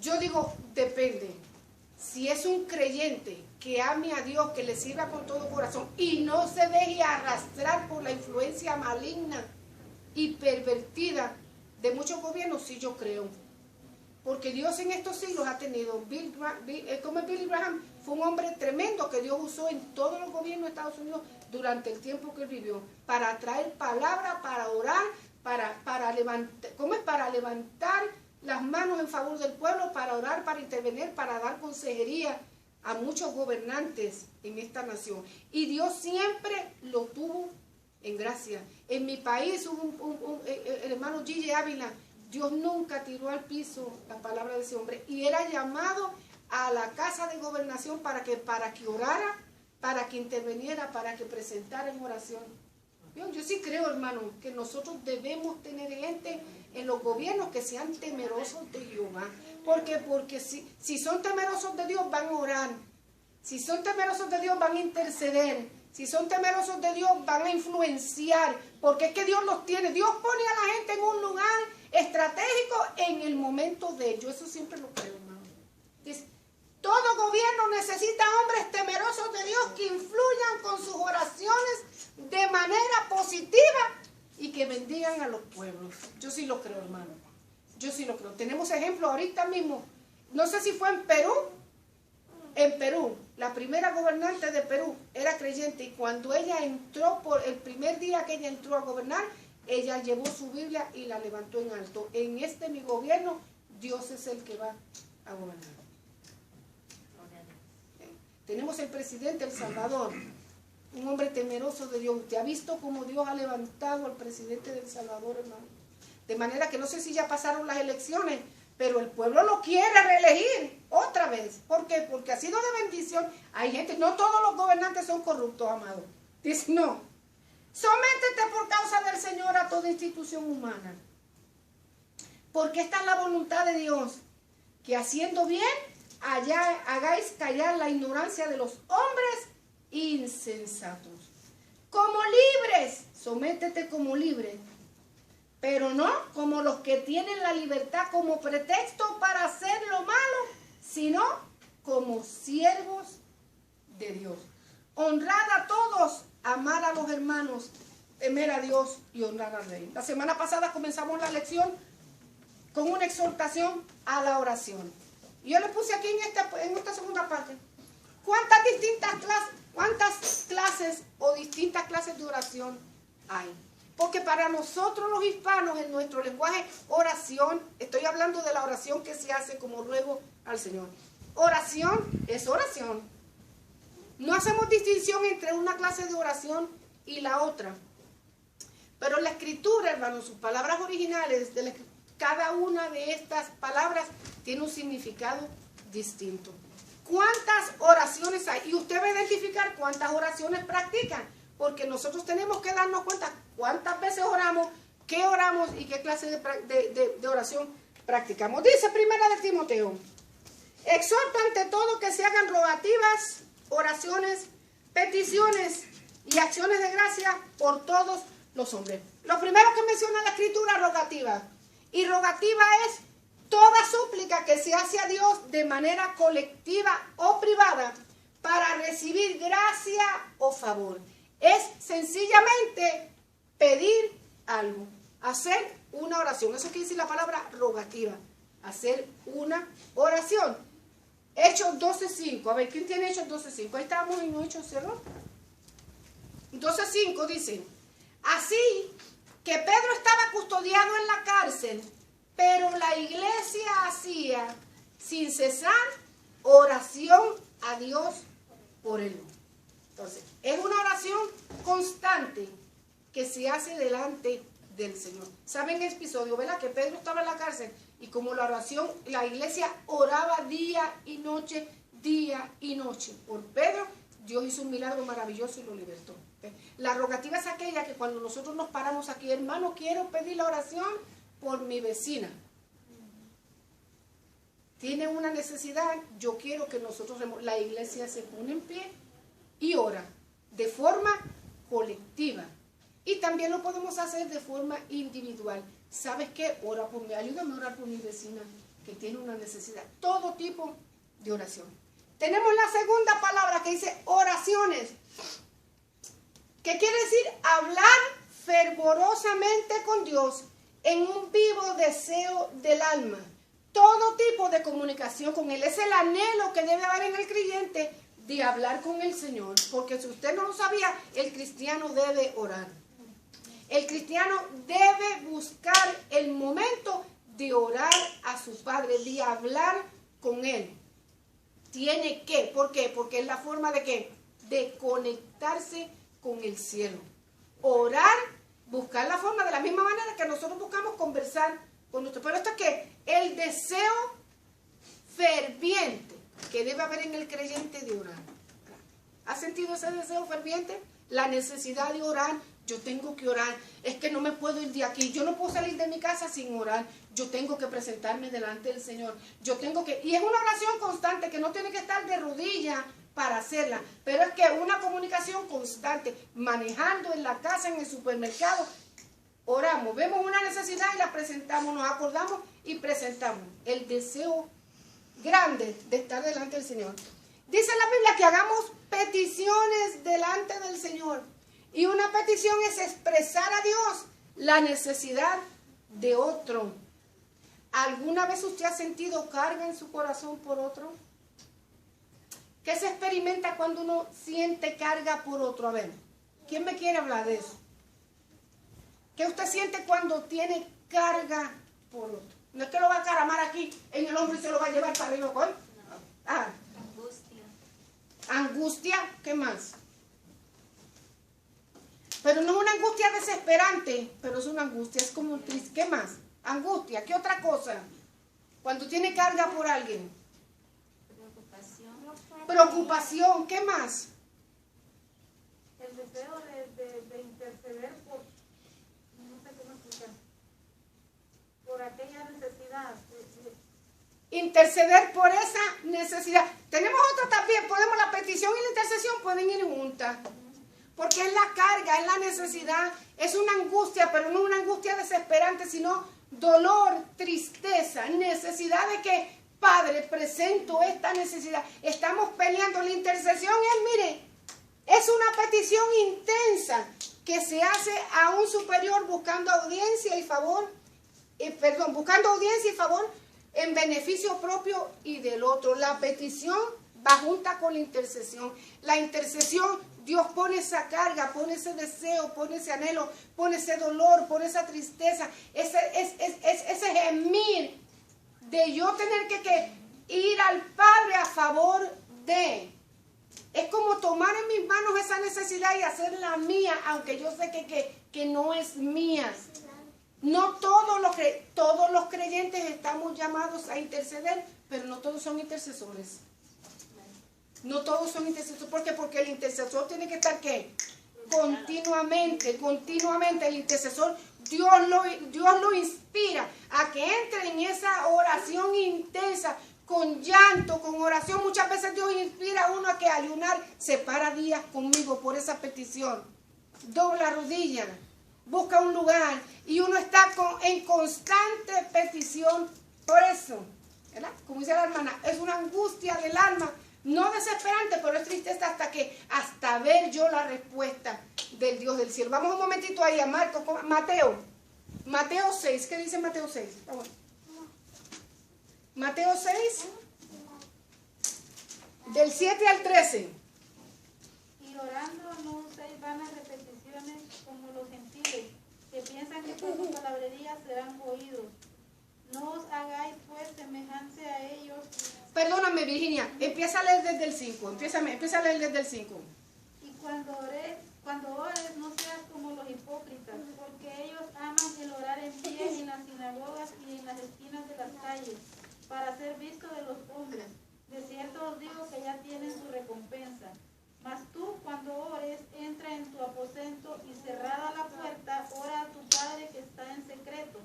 yo digo, depende. Si es un creyente que ame a Dios, que le sirva con todo corazón y no se deje arrastrar por la influencia maligna y pervertida de muchos gobiernos, sí yo creo. Porque Dios en estos siglos ha tenido, como Billy Graham, fue un hombre tremendo que Dios usó en todos los gobiernos de Estados Unidos durante el tiempo que él vivió, para traer palabra, para orar, para levantar las manos en favor del pueblo, para orar, para intervenir, para dar consejería a muchos gobernantes en esta nación. Y Dios siempre lo tuvo en gracia. En mi país hubo el hermano Gigi Ávila. Dios nunca tiró al piso la palabra de ese hombre y era llamado a la casa de gobernación para que orara, para que interviniera, para que presentara en oración. Yo sí creo, hermano, que nosotros debemos tener gente en los gobiernos que sean temerosos de Jehová. Porque si son temerosos de Dios van a orar. Si son temerosos de Dios van a interceder. Si son temerosos de Dios van a influenciar. Porque es que Dios los tiene. Dios pone a la gente en un lugar estratégico en el momento de ello. Eso siempre lo creo, hermano. Todo gobierno necesita hombres temerosos de Dios que influyan con sus oraciones de manera positiva y que bendigan a los pueblos. Yo sí lo creo, hermano. Yo sí lo creo. Tenemos ejemplos ahorita mismo. No sé si fue en Perú. En Perú, la primera gobernante de Perú era creyente y cuando ella entró, por el primer día que ella entró a gobernar, ella llevó su Biblia y la levantó en alto. En mi gobierno, Dios es el que va a gobernar. Tenemos el presidente El Salvador, un hombre temeroso de Dios. Usted ha visto cómo Dios ha levantado al presidente de El Salvador, hermano. De manera que no sé si ya pasaron las elecciones, pero el pueblo lo quiere reelegir otra vez. ¿Por qué? Porque ha sido de bendición. Hay gente, no todos los gobernantes son corruptos, amado. Dice, no. Sométete por causa del Señor a toda institución humana. Porque esta es la voluntad de Dios, que haciendo bien, allá hagáis callar la ignorancia de los hombres insensatos. Como libres, sométete como libre, pero no como los que tienen la libertad como pretexto para hacer lo malo, sino como siervos de Dios. Honrad a todos, amar a los hermanos, temer a Dios y honrar al Rey. La semana pasada comenzamos la lección con una exhortación a la oración. Yo le puse aquí en esta segunda parte, ¿cuántas clases o distintas clases de oración hay? Porque para nosotros los hispanos, en nuestro lenguaje, oración, estoy hablando de la oración que se hace como ruego al Señor. Oración es oración. No hacemos distinción entre una clase de oración y la otra. Pero la Escritura, hermanos, sus palabras originales, cada una de estas palabras tiene un significado distinto. ¿Cuántas oraciones hay? Y usted va a identificar cuántas oraciones practican, porque nosotros tenemos que darnos cuenta cuántas veces oramos, qué oramos y qué clase de oración practicamos. Dice Primera de Timoteo, exhorto ante todo que se hagan rogativas, oraciones, peticiones y acciones de gracia por todos los hombres. Lo primero que menciona la Escritura, rogativa. Y rogativa es toda súplica que se hace a Dios de manera colectiva o privada para recibir gracia o favor. Es sencillamente pedir algo, hacer una oración. Eso quiere decir la palabra rogativa, hacer una oración. Hechos 12:5. A ver, ¿quién tiene Hechos 12:5? Ahí estamos en Hechos, ¿cierto? 12:5 dice, así que Pedro estaba custodiado en la cárcel, pero la iglesia hacía sin cesar oración a Dios por él. Entonces, es una oración constante que se hace delante del Señor. ¿Saben el episodio, verdad? Que Pedro estaba en la cárcel y como la oración, la iglesia oraba día y noche por Pedro, Dios hizo un milagro maravilloso y lo libertó. La rogativa es aquella que cuando nosotros nos paramos aquí, hermano, quiero pedir la oración por mi vecina. Tiene una necesidad, yo quiero que nosotros, la iglesia se pone en pie y ora de forma colectiva. Y también lo podemos hacer de forma individual. ¿Sabes qué? Ora por mí, ayúdame a orar por mi vecina que tiene una necesidad. Todo tipo de oración. Tenemos la segunda palabra que dice oraciones. ¿Qué quiere decir? Hablar fervorosamente con Dios en un vivo deseo del alma. Todo tipo de comunicación con Él. Es el anhelo que debe haber en el creyente de hablar con el Señor. Porque si usted no lo sabía, el cristiano debe orar. El cristiano debe buscar el momento de orar a su Padre, de hablar con Él. Tiene que, ¿por qué? Porque es la forma de ¿qué? De conectarse con el cielo. Orar, buscar la forma de la misma manera que nosotros buscamos conversar con nuestro. Pero esto es que el deseo ferviente que debe haber en el creyente de orar. ¿Ha sentido ese deseo ferviente? La necesidad de orar. Yo tengo que orar, es que no me puedo ir de aquí, yo no puedo salir de mi casa sin orar, yo tengo que presentarme delante del Señor, yo tengo que, y es una oración constante que no tiene que estar de rodillas para hacerla, pero es que una comunicación constante, manejando en la casa, en el supermercado, oramos, vemos una necesidad y la presentamos, nos acordamos y presentamos el deseo grande de estar delante del Señor. Dice la Biblia que hagamos peticiones delante del Señor. Y una petición es expresar a Dios la necesidad de otro. ¿Alguna vez usted ha sentido carga en su corazón por otro? ¿Qué se experimenta cuando uno siente carga por otro? A ver, ¿quién me quiere hablar de eso? ¿Qué usted siente cuando tiene carga por otro? No es que lo va a caramar aquí en el hombro y se lo va a llevar para arriba con. Angustia. Angustia, ¿qué más? Pero no es una angustia desesperante, pero es una angustia, es como un triste. ¿Qué más? Angustia, ¿qué otra cosa? Cuando tiene carga por alguien. Preocupación, ¿qué más? El deseo de interceder por, no sé cómo explicar, por aquella necesidad. Interceder por esa necesidad. Tenemos otra también, la petición y la intercesión pueden ir juntas. Porque es la carga, es la necesidad, es una angustia, pero no una angustia desesperante, sino dolor, tristeza, necesidad de que, Padre, presento esta necesidad. Estamos peleando. La intercesión es, mire, es una petición intensa que se hace a un superior buscando audiencia y favor, buscando audiencia y favor en beneficio propio y del otro. La petición va junta con la intercesión. La intercesión, Dios pone esa carga, pone ese deseo, pone ese anhelo, pone ese dolor, pone esa tristeza, ese gemir de yo tener que ir al Padre a favor de. Es como tomar en mis manos esa necesidad y hacerla mía, aunque yo sé que no es mía. No todos los creyentes estamos llamados a interceder, pero no todos son intercesores. No todos son intercesores. ¿Por qué? Porque el intercesor tiene que estar, ¿qué? Continuamente. El intercesor, Dios lo inspira a que entre en esa oración intensa, con llanto, con oración. Muchas veces Dios inspira a uno a que ayunar, se para días conmigo por esa petición. Dobla rodilla, busca un lugar y uno está en constante petición por eso. ¿Verdad? Como dice la hermana, es una angustia del alma. No desesperante, pero es tristeza hasta ver yo la respuesta del Dios del cielo. Vamos un momentito ahí a Mateo 6. ¿Qué dice Mateo 6? Vamos. Mateo 6, del 7 al 13. Y orando no uséis vanas repeticiones como los gentiles, que piensan que por su palabrería serán oídos. No os hagáis pues semejante a ellos. Perdóname, Virginia, empieza a leer desde el 5. Empieza a leer desde el 5. Y cuando ores, no seas como los hipócritas, porque ellos aman el orar en pie en las sinagogas y en las esquinas de las calles, para ser visto de los hombres. De cierto os digo que ya tienen su recompensa. Mas tú, cuando ores, entra en tu aposento y cerrada la puerta, ora a tu Padre que está en secreto.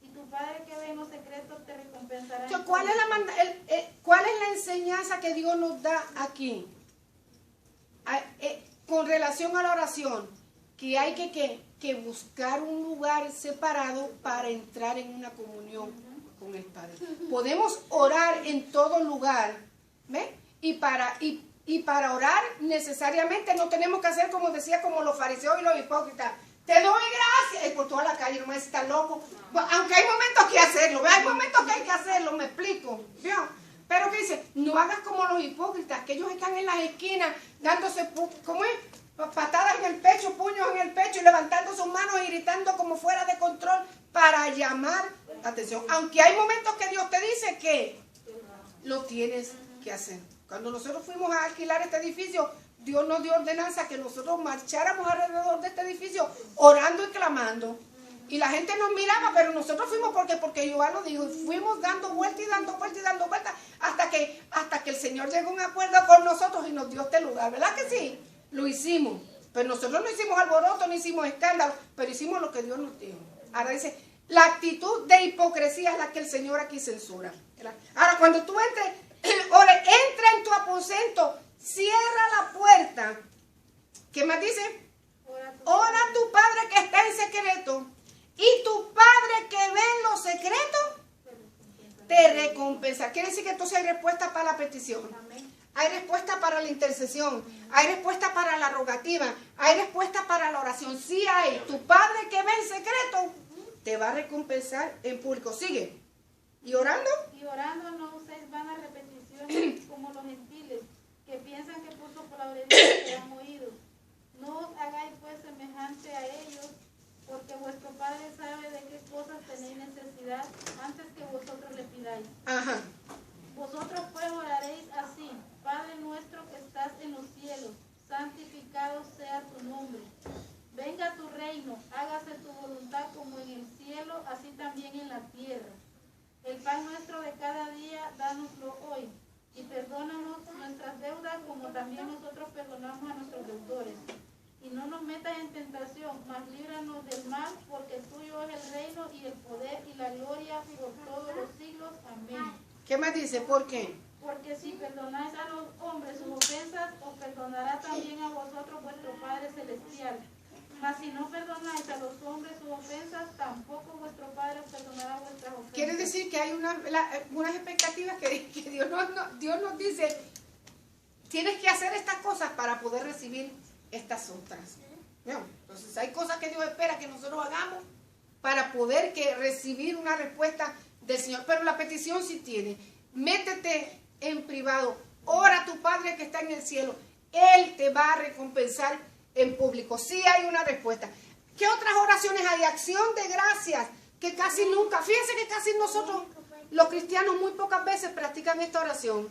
Y tu Padre que ve en lo secreto te recompensará. ¿Cuál es la enseñanza que Dios nos da aquí? Con relación a la oración, que hay que buscar un lugar separado para entrar en una comunión con el Padre. Podemos orar en todo lugar, ¿ve? Y para orar necesariamente no tenemos que hacer como los fariseos y los hipócritas. Te doy gracias. Y por toda la calle, no está loco. Aunque hay momentos que hacerlo, ¿ve? Hay momentos que hay que hacerlo, me explico. ¿Vio? Pero que dice, no hagas como los hipócritas, que ellos están en las esquinas dándose, ¿cómo es? Patadas en el pecho, puños en el pecho y levantando sus manos y gritando como fuera de control para llamar la atención. Aunque hay momentos que Dios te dice que lo tienes que hacer. Cuando nosotros fuimos a alquilar este edificio, Dios nos dio ordenanza que nosotros marcháramos alrededor de este edificio orando y clamando. Y la gente nos miraba, pero nosotros fuimos porque Jehová lo dijo. Y fuimos dando vueltas y dando vueltas y dando vueltas hasta que el Señor llegó a un acuerdo con nosotros y nos dio este lugar. ¿Verdad que sí? Lo hicimos. Pero nosotros no hicimos alboroto, no hicimos escándalo, pero hicimos lo que Dios nos dijo. Ahora dice, la actitud de hipocresía es la que el Señor aquí censura. ¿Verdad? Ahora, cuando tú entra en tu aposento, cierra la puerta. ¿Qué más dice? Ora a tu Padre que está en secreto. Y tu Padre que ve en lo secreto te recompensa. Quiere decir que entonces hay respuesta para la petición. Hay respuesta para la intercesión. Hay respuesta para la rogativa. Hay respuesta para la oración. Sí hay. Tu Padre que ve en secreto te va a recompensar en público. Sigue. ¿Y orando? Y orando no uséis vanas repeticiones como los gentiles, que piensan que por su palabrería serán oídos. No os hagáis pues semejante a ellos, porque vuestro Padre sabe de qué cosas tenéis necesidad antes que vosotros le pidáis. Ajá. Vosotros pues oraréis así: Padre nuestro que estás en los cielos, santificado sea tu nombre. Venga metas en tentación, mas líbranos del mal, porque tuyo es el reino y el poder y la gloria por todos los siglos. Amén. ¿Qué más dice? ¿Por qué? Porque si perdonáis a los hombres sus ofensas, os perdonará también a vosotros vuestro Padre Celestial. Mas si no perdonáis a los hombres sus ofensas, tampoco vuestro Padre os perdonará vuestras ofensas. Quiere decir que hay unas expectativas que Dios nos dice, tienes que hacer estas cosas para poder recibir estas otras. ¿No? Entonces hay cosas que Dios espera que nosotros hagamos para poder recibir una respuesta del Señor. Pero la petición sí tiene. Métete en privado, ora a tu Padre que está en el cielo, Él te va a recompensar en público. Sí hay una respuesta. ¿Qué otras oraciones hay? Acción de gracias, que casi nunca, fíjense que casi nosotros los cristianos muy pocas veces practican esta oración.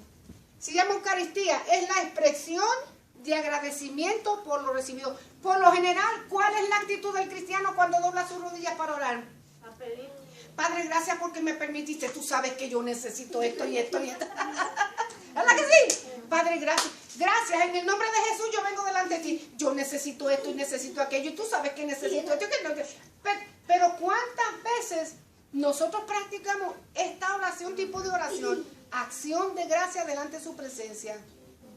Se llama Eucaristía, es la expresión de agradecimiento por lo recibido. Por lo general, ¿cuál es la actitud del cristiano cuando dobla sus rodillas para orar? A pedir. Padre, gracias porque me permitiste. Tú sabes que yo necesito esto y esto y esto. ¿Verdad que sí? Padre, gracias. Gracias. En el nombre de Jesús yo vengo delante de ti. Yo necesito esto y necesito aquello. Y tú sabes que necesito esto. Pero ¿cuántas veces nosotros practicamos esta oración, tipo de oración? Acción de gracia delante de su presencia.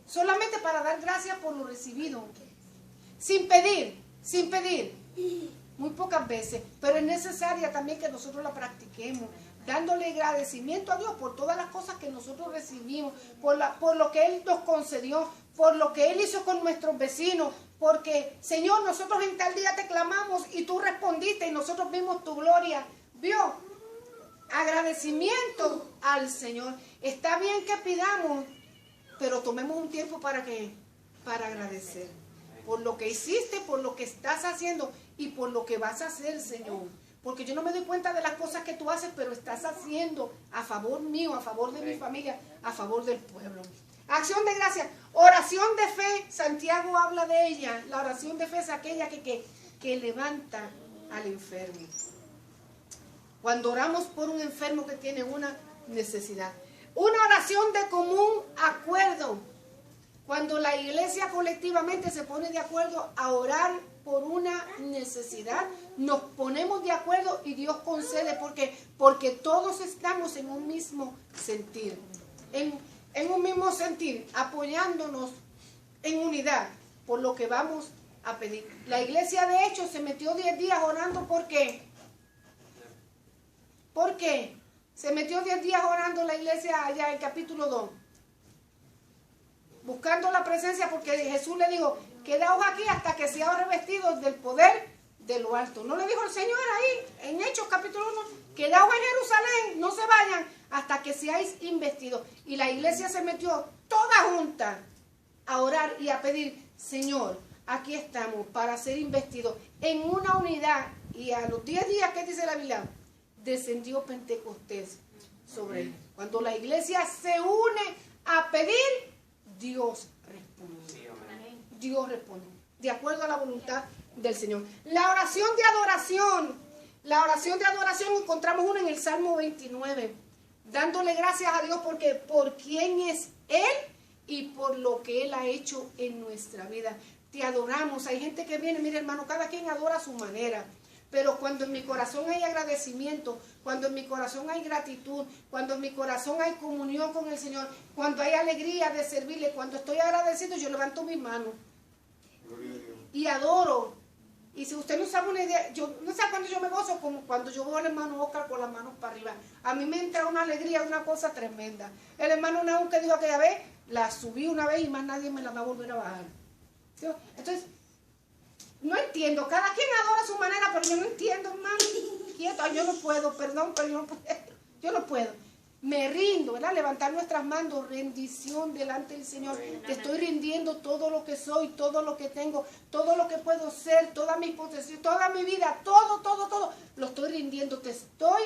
Solamente para dar gracias por lo recibido. Sin pedir. Muy pocas veces, pero es necesaria también que nosotros la practiquemos, dándole agradecimiento a Dios por todas las cosas que nosotros recibimos, por lo que Él nos concedió, por lo que Él hizo con nuestros vecinos, porque, Señor, nosotros en tal día te clamamos y tú respondiste y nosotros vimos tu gloria. ¿Vio? Agradecimiento al Señor. Está bien que pidamos, pero tomemos un tiempo para agradecer por lo que hiciste, por lo que estás haciendo y por lo que vas a hacer, Señor. Porque yo no me doy cuenta de las cosas que tú haces, pero estás haciendo a favor mío, a favor de mi familia, a favor del pueblo. Acción de gracia. Oración de fe. Santiago habla de ella. La oración de fe es aquella que levanta al enfermo. Cuando oramos por un enfermo que tiene una necesidad. Una oración de común acuerdo. Cuando la iglesia colectivamente se pone de acuerdo a orar por una necesidad, nos ponemos de acuerdo y Dios concede, porque todos estamos en un mismo sentir, en un mismo sentir, apoyándonos en unidad por lo que vamos a pedir. La iglesia de hecho se metió 10 días orando. ¿Por qué? ¿Por qué? Se metió 10 días orando la iglesia allá en capítulo 2. Buscando la presencia, porque Jesús le dijo, quedaos aquí hasta que seáis revestidos del poder de lo alto. ¿No le dijo el Señor ahí, en Hechos capítulo 1? Quedaos en Jerusalén, no se vayan hasta que seáis investidos. Y la iglesia se metió toda junta a orar y a pedir, Señor, aquí estamos para ser investidos en una unidad. Y a los 10 días, ¿qué dice la Biblia? Descendió Pentecostés sobre él. Cuando la iglesia se une a pedir, Dios responde. Dios responde. De acuerdo a la voluntad del Señor. La oración de adoración. La oración de adoración encontramos una en el Salmo 29. Dándole gracias a Dios porque por quién es Él y por lo que Él ha hecho en nuestra vida. Te adoramos. Hay gente que viene, mire hermano, cada quien adora a su manera. Pero cuando en mi corazón hay agradecimiento, cuando en mi corazón hay gratitud, cuando en mi corazón hay comunión con el Señor, cuando hay alegría de servirle, cuando estoy agradecido, yo levanto mis manos y adoro. Y si usted no sabe una idea, yo no sé cuándo yo me gozo, como cuando yo veo al hermano Oscar con las manos para arriba. A mí me entra una alegría, una cosa tremenda. El hermano Naúm que dijo aquella vez, la subí una vez y más nadie me la va a volver a bajar. ¿Sí? Entonces, no entiendo, cada quien adora a su manera, pero yo no entiendo, hermano. Quieto, yo no puedo, perdón, pero yo no puedo. Me rindo, ¿verdad? Levantar nuestras manos, rendición delante del Señor. Te estoy rindiendo todo lo que soy, todo lo que tengo, todo lo que puedo ser, toda mi posesión, toda mi vida, todo. Lo estoy rindiendo, te estoy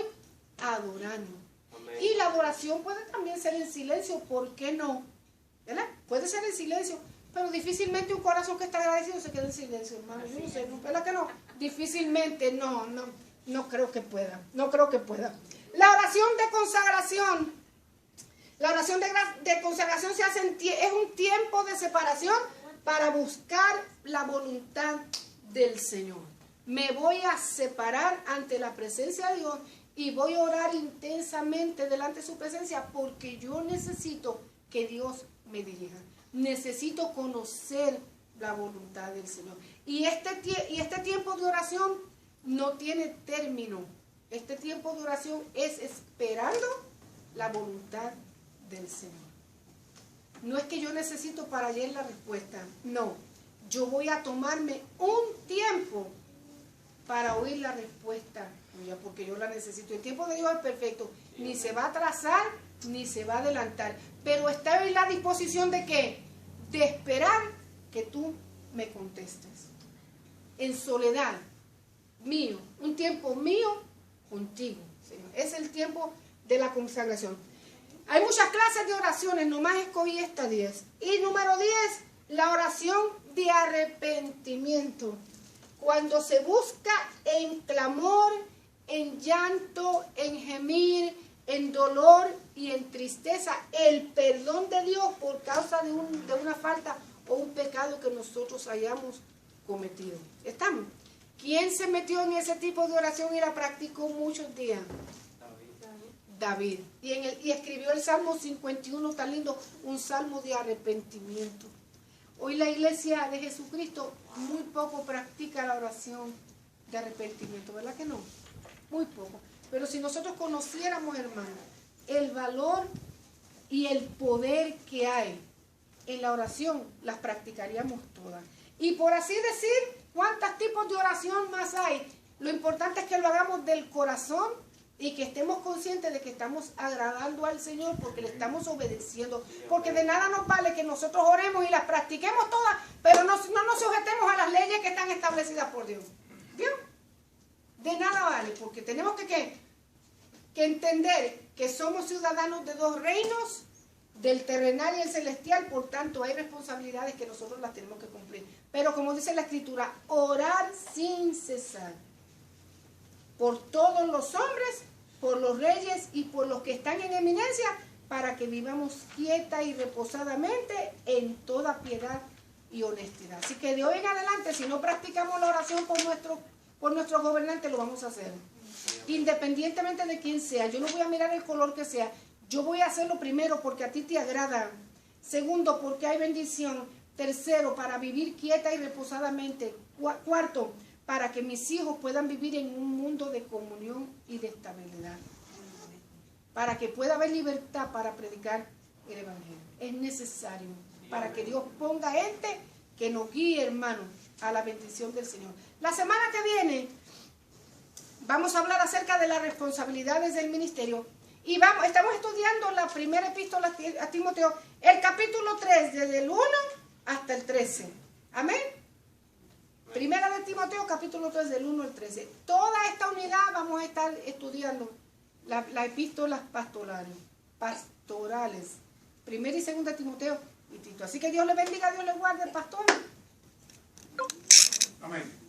adorando. Amén. Y la adoración puede también ser en silencio, ¿por qué no? ¿Verdad? Puede ser en silencio. Pero difícilmente un corazón que está agradecido se queda en silencio, hermano. Yo no sé, ¿verdad que no? Difícilmente, no creo que pueda. No creo que pueda. La oración de consagración. La oración de consagración es un tiempo de separación para buscar la voluntad del Señor. Me voy a separar ante la presencia de Dios y voy a orar intensamente delante de su presencia porque yo necesito que Dios me dirija. Necesito conocer la voluntad del Señor. Y este tiempo de oración no tiene término. Este tiempo de oración es esperando la voluntad del Señor. No es que yo necesito para ayer la respuesta. No, yo voy a tomarme un tiempo para oír la respuesta tuya, porque yo la necesito. El tiempo de Dios es perfecto. Ni se va a atrasar, ni se va a adelantar. Pero está en la disposición de ¿qué? De esperar que tú me contestes. En soledad, mío. Un tiempo mío contigo, Señor. Es el tiempo de la consagración. Hay muchas clases de oraciones, nomás escogí esta 10. Y número 10, la oración de arrepentimiento. Cuando se busca en clamor, en llanto, en gemir, en dolor y en tristeza, el perdón de Dios por causa de una falta o un pecado que nosotros hayamos cometido. ¿Estamos? ¿Quién se metió en ese tipo de oración y la practicó muchos días? David. Y escribió el Salmo 51, tan lindo, un salmo de arrepentimiento. Hoy la iglesia de Jesucristo muy poco practica la oración de arrepentimiento, ¿verdad que no? Muy poco. Pero si nosotros conociéramos, hermanos, el valor y el poder que hay en la oración, las practicaríamos todas. Y por así decir, ¿cuántos tipos de oración más hay? Lo importante es que lo hagamos del corazón y que estemos conscientes de que estamos agradando al Señor porque le estamos obedeciendo. Porque de nada nos vale que nosotros oremos y las practiquemos todas, pero no nos sujetemos a las leyes que están establecidas por Dios. ¿Vio? De nada vale, porque tenemos que entender que somos ciudadanos de dos reinos, del terrenal y el celestial, por tanto hay responsabilidades que nosotros las tenemos que cumplir. Pero como dice la Escritura, orar sin cesar. Por todos los hombres, por los reyes y por los que están en eminencia, para que vivamos quieta y reposadamente en toda piedad y honestidad. Así que de hoy en adelante, si no practicamos la oración por nuestro gobernante, lo vamos a hacer. Independientemente de quién sea. Yo no voy a mirar el color que sea. Yo voy a hacerlo primero porque a ti te agrada. Segundo, porque hay bendición. Tercero, para vivir quieta y reposadamente. Cuarto, para que mis hijos puedan vivir en un mundo de comunión y de estabilidad. Para que pueda haber libertad para predicar el Evangelio. Es necesario para que Dios ponga gente que nos guíe, hermano, a la bendición del Señor. La semana que viene vamos a hablar acerca de las responsabilidades del ministerio. Y estamos estudiando la primera epístola a Timoteo, el capítulo 3, desde el 1 hasta el 13. Amén. Primera de Timoteo, capítulo 3, del 1 al 13. Toda esta unidad vamos a estar estudiando las epístolas pastorales. Primera y segunda de Timoteo y Tito. Así que Dios le bendiga, Dios le guarde, pastor. Amén.